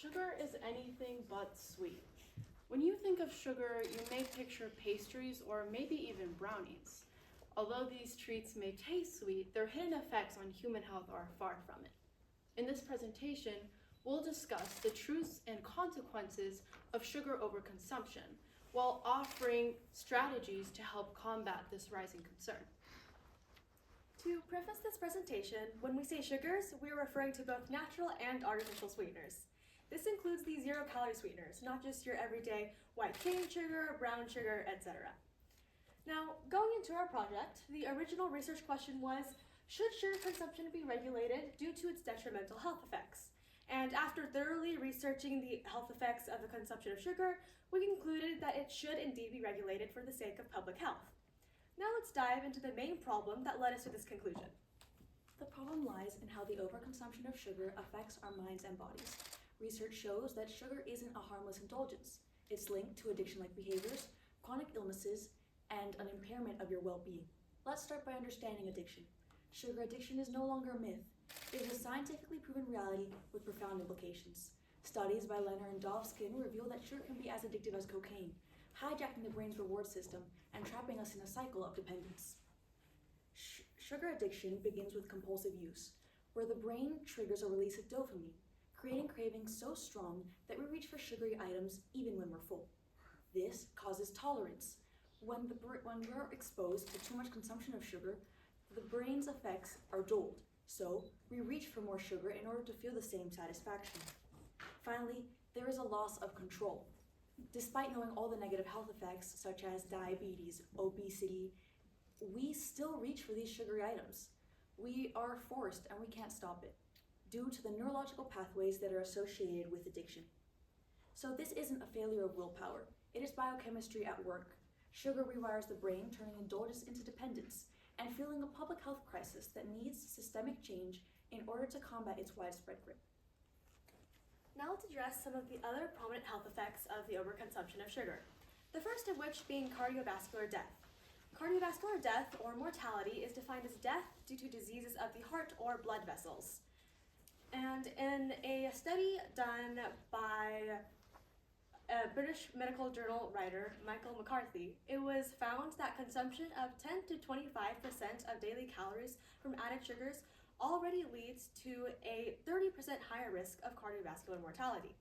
Sugar is anything but sweet. When you think of sugar, you may picture pastries or maybe even brownies. Although these treats may taste sweet, their hidden effects on human health are far from it. In this presentation, we'll discuss the truths and consequences of sugar overconsumption while offering strategies to help combat this rising concern. To preface this presentation, when we say sugars, we are referring to both natural and artificial sweeteners. This includes the zero-calorie sweeteners, not just your everyday white cane sugar, brown sugar, etc. Now, going into our project, the original research question was, should sugar consumption be regulated due to its detrimental health effects? And after thoroughly researching the health effects of the consumption of sugar, we concluded that it should indeed be regulated for the sake of public health. Now let's dive into the main problem that led us to this conclusion. The problem lies in how the overconsumption of sugar affects our minds and bodies. Research shows that sugar isn't a harmless indulgence. It's linked to addiction-like behaviors, chronic illnesses, and an impairment of your well-being. Let's start by understanding addiction. Sugar addiction is no longer a myth. It is a scientifically proven reality with profound implications. Studies by Leonard and Dovskin reveal that sugar can be as addictive as cocaine, hijacking the brain's reward system and trapping us in a cycle of dependence. Sugar addiction begins with compulsive use, where the brain triggers a release of dopamine, creating cravings so strong that we reach for sugary items even when we're full. This causes tolerance. When we're exposed to too much consumption of sugar, the brain's effects are dulled, so we reach for more sugar in order to feel the same satisfaction. Finally, there is a loss of control. Despite knowing all the negative health effects, such as diabetes, obesity, we still reach for these sugary items. We are forced and we can't stop it, due to the neurological pathways that are associated with addiction. So this isn't a failure of willpower, it is biochemistry at work. Sugar rewires the brain, turning indulgence into dependence, and fueling a public health crisis that needs systemic change in order to combat its widespread grip. Now let's address some of the other prominent health effects of the overconsumption of sugar. The first of which being cardiovascular death. Cardiovascular death, or mortality, is defined as death due to diseases of the heart or blood vessels. And in a study done by a British medical journal writer, Michael McCarthy, it was found that consumption of 10 to 25% of daily calories from added sugars already leads to a 30% higher risk of cardiovascular mortality.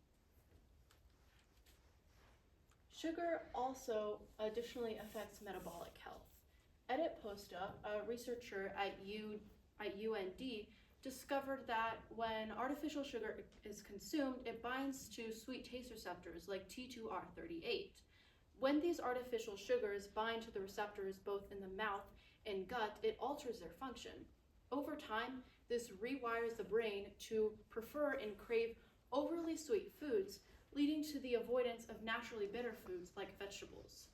Sugar also additionally affects metabolic health. Edit Posta, a researcher at UND, discovered that when artificial sugar is consumed, it binds to sweet taste receptors like T2R38. When these artificial sugars bind to the receptors both in the mouth and gut, it alters their function. Over time, this rewires the brain to prefer and crave overly sweet foods, leading to the avoidance of naturally bitter foods like vegetables.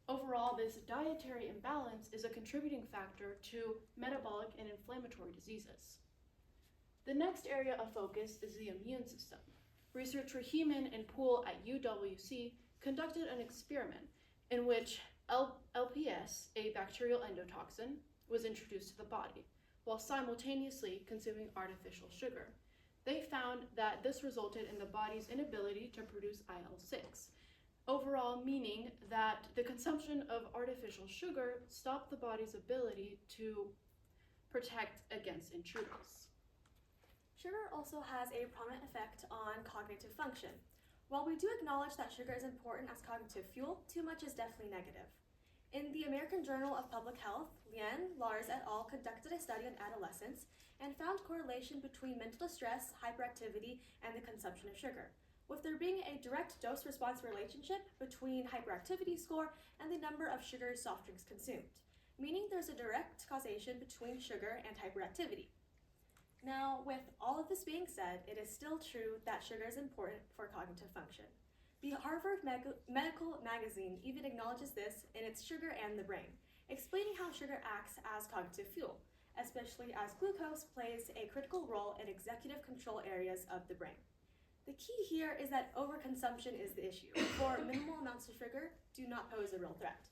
Overall, this dietary imbalance is a contributing factor to metabolic and inflammatory diseases. The next area of focus is the immune system. Researcher Heeman and Poole at UWC conducted an experiment in which LPS, a bacterial endotoxin, was introduced to the body, while simultaneously consuming artificial sugar. They found that this resulted in the body's inability to produce IL-6, overall meaning that the consumption of artificial sugar stopped the body's ability to protect against intruders. Sugar also has a prominent effect on cognitive function. While we do acknowledge that sugar is important as cognitive fuel, too much is definitely negative. In the American Journal of Public Health, Lian, Lars et al. Conducted a study on adolescents and found correlation between mental distress, hyperactivity, and the consumption of sugar, with there being a direct dose-response relationship between hyperactivity score and the number of sugary soft drinks consumed, meaning there's a direct causation between sugar and hyperactivity. Now, with all of this being said, it is still true that sugar is important for cognitive function. The Harvard Medical Magazine even acknowledges this in its Sugar and the Brain, explaining how sugar acts as cognitive fuel, especially as glucose plays a critical role in executive control areas of the brain. The key here is that overconsumption is the issue, for minimal amounts of sugar do not pose a real threat.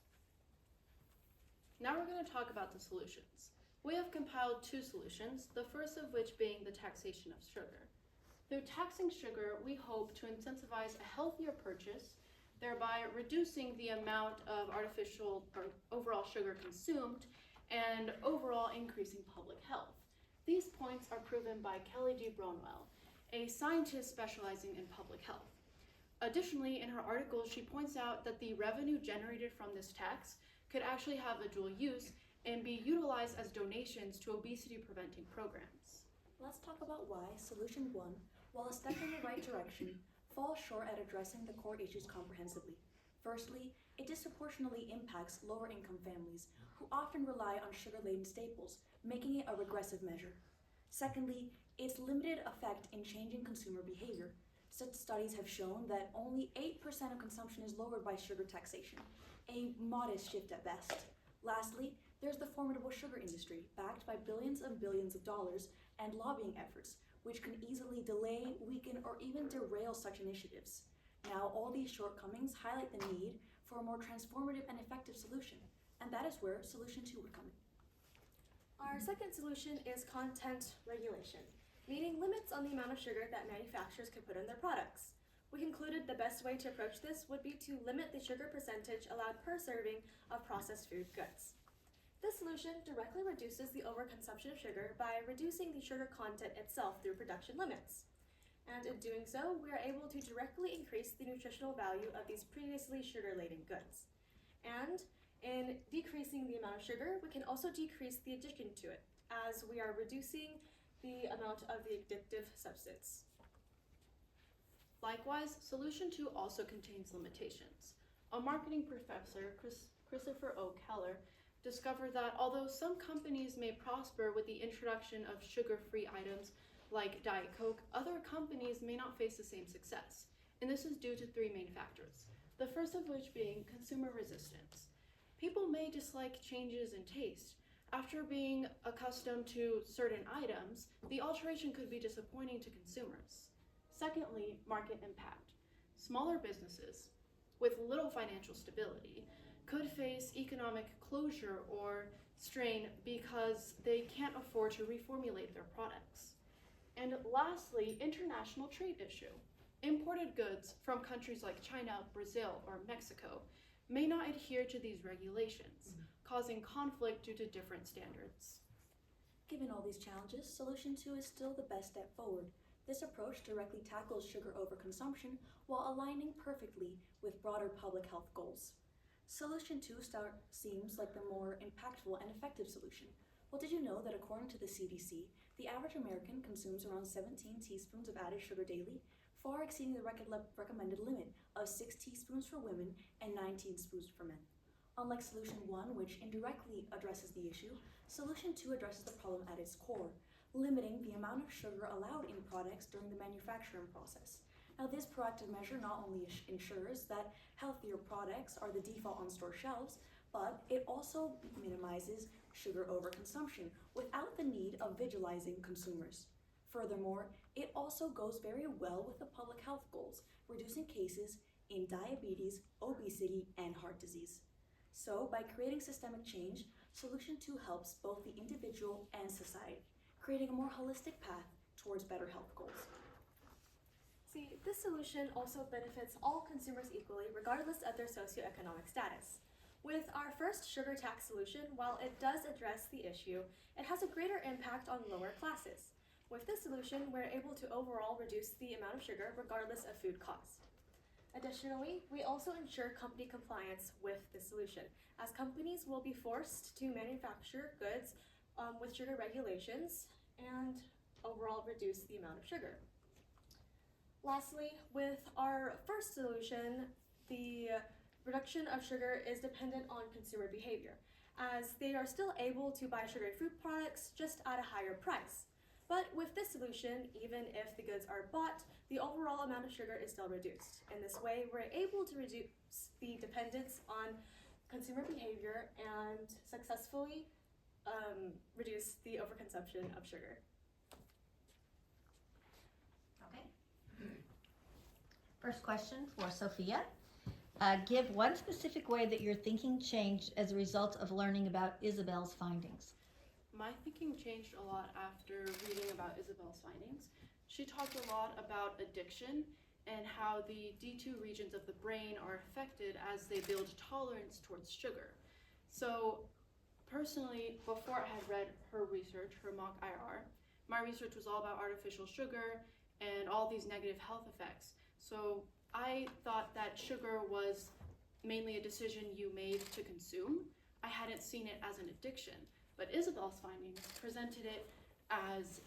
Now we're going to talk about the solutions. We have compiled two solutions, the first of which being the taxation of sugar. Through taxing sugar, we hope to incentivize a healthier purchase, thereby reducing the amount of artificial or overall sugar consumed and overall increasing public health. These points are proven by Kelly D. Bronwell, a scientist specializing in public health. Additionally, in her article, she points out that the revenue generated from this tax could actually have a dual use and be utilized as donations to obesity preventing programs. Let's talk about why Solution 1, while a step in the right direction, falls short at addressing the core issues comprehensively. Firstly, it disproportionately impacts lower income families who often rely on sugar-laden staples, making it a regressive measure. Secondly, its limited effect in changing consumer behavior. Such studies have shown that only 8% of consumption is lowered by sugar taxation, a modest shift at best. Lastly, there's the formidable sugar industry, backed by billions and billions of dollars and lobbying efforts, which can easily delay, weaken, or even derail such initiatives. Now, all these shortcomings highlight the need for a more transformative and effective solution, and that is where Solution 2 would come in. Our second solution is content regulation, meaning limits on the amount of sugar that manufacturers can put in their products. We concluded the best way to approach this would be to limit the sugar percentage allowed per serving of processed food goods. This solution directly reduces the overconsumption of sugar by reducing the sugar content itself through production limits. And in doing so, we are able to directly increase the nutritional value of these previously sugar-laden goods. And in decreasing the amount of sugar, we can also decrease the addiction to it, as we are reducing the amount of the addictive substance. Likewise, Solution 2 also contains limitations. A marketing professor, Christopher O. Keller, discovered that although some companies may prosper with the introduction of sugar-free items like Diet Coke, other companies may not face the same success. And this is due to three main factors. The first of which being consumer resistance. People may dislike changes in taste. After being accustomed to certain items, the alteration could be disappointing to consumers. Secondly, market impact. Smaller businesses with little financial stability could face economic closure or strain because they can't afford to reformulate their products. And lastly, international trade issue. Imported goods from countries like China, Brazil, or Mexico may not adhere to these regulations, causing conflict due to different standards. Given all these challenges, Solution 2 is still the best step forward. This approach directly tackles sugar overconsumption while aligning perfectly with broader public health goals. Solution 2 seems like the more impactful and effective solution. Well, did you know that according to the CDC, the average American consumes around 17 teaspoons of added sugar daily, far exceeding the recommended limit of 6 teaspoons for women and 9 teaspoons for men. Unlike Solution 1, which indirectly addresses the issue, Solution 2 addresses the problem at its core, limiting the amount of sugar allowed in products during the manufacturing process. Now, this proactive measure not only ensures that healthier products are the default on store shelves, but it also minimizes sugar overconsumption without the need of vigilizing consumers. Furthermore, it also goes very well with the public health goals, reducing cases in diabetes, obesity, and heart disease. So, by creating systemic change, Solution 2 helps both the individual and society, creating a more holistic path towards better health goals. See, this solution also benefits all consumers equally, regardless of their socioeconomic status. With our first sugar tax solution, while it does address the issue, it has a greater impact on lower classes. With this solution, we're able to overall reduce the amount of sugar regardless of food cost. Additionally, we also ensure company compliance with this solution, as companies will be forced to manufacture goods with sugar regulations and overall reduce the amount of sugar. Lastly, with our first solution, the reduction of sugar is dependent on consumer behavior, as they are still able to buy sugary food products just at a higher price. But with this solution, even if the goods are bought, the overall amount of sugar is still reduced. In this way, we're able to reduce the dependence on consumer behavior and successfully reduce the overconsumption of sugar. Okay. First question for Sophia. Give one specific way that your thinking changed as a result of learning about Isabel's findings. My thinking changed a lot after reading about Isabel's findings. she talked a lot about addiction and how the D2 regions of the brain are affected as they build tolerance towards sugar. So personally, before I had read her research, her mock IR, my research was all about artificial sugar and all these negative health effects. So I thought that sugar was mainly a decision you made to consume. I hadn't seen it as an addiction, but Isabel's findings presented it as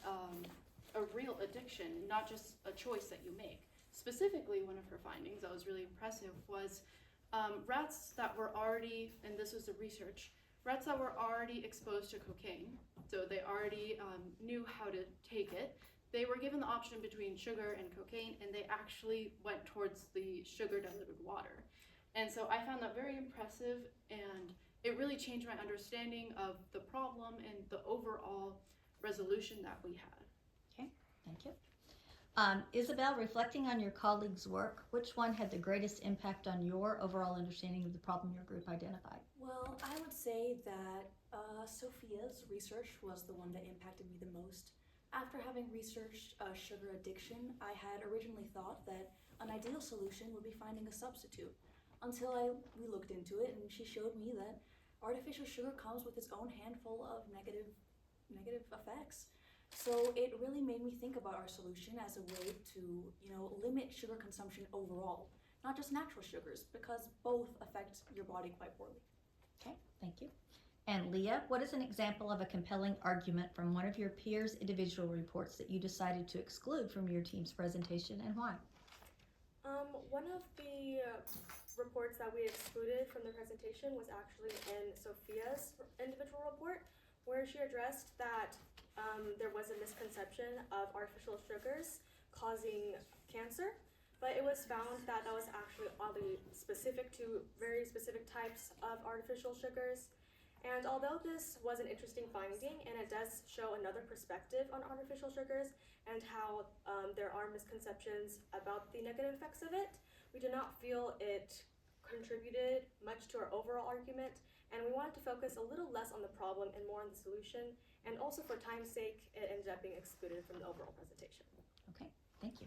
a real addiction, not just a choice that you make. Specifically, one of her findings that was really impressive was rats that were already, and this was the research, rats that were already exposed to cocaine, so they already knew how to take it. They were given the option between sugar and cocaine, and they actually went towards the sugar diluted water. And so I found that very impressive, and it really changed my understanding of the problem and the overall resolution that we had. Okay, thank you. Isabel, reflecting on your colleagues' work, which one had the greatest impact on your overall understanding of the problem your group identified? Well, I would say that Sophia's research was the one that impacted me the most. After having researched sugar addiction, I had originally thought that an ideal solution would be finding a substitute, until we looked into it and she showed me that artificial sugar comes with its own handful of negative effects. So it really made me think about our solution as a way to, limit sugar consumption overall, not just natural sugars, because both affect your body quite poorly. Okay, thank you. And Leah, what is an example of a compelling argument from one of your peers' individual reports that you decided to exclude from your team's presentation, and why? One of the reports that we excluded from the presentation was actually in Sophia's individual report, where she addressed that there was a misconception of artificial sugars causing cancer, but it was found that that was actually oddly specific to very specific types of artificial sugars. And although this was an interesting finding, and it does show another perspective on artificial sugars and how there are misconceptions about the negative effects of it, we do not feel it contributed much to our overall argument, and we wanted to focus a little less on the problem and more on the solution, and also for time's sake, it ended up being excluded from the overall presentation. Okay, thank you.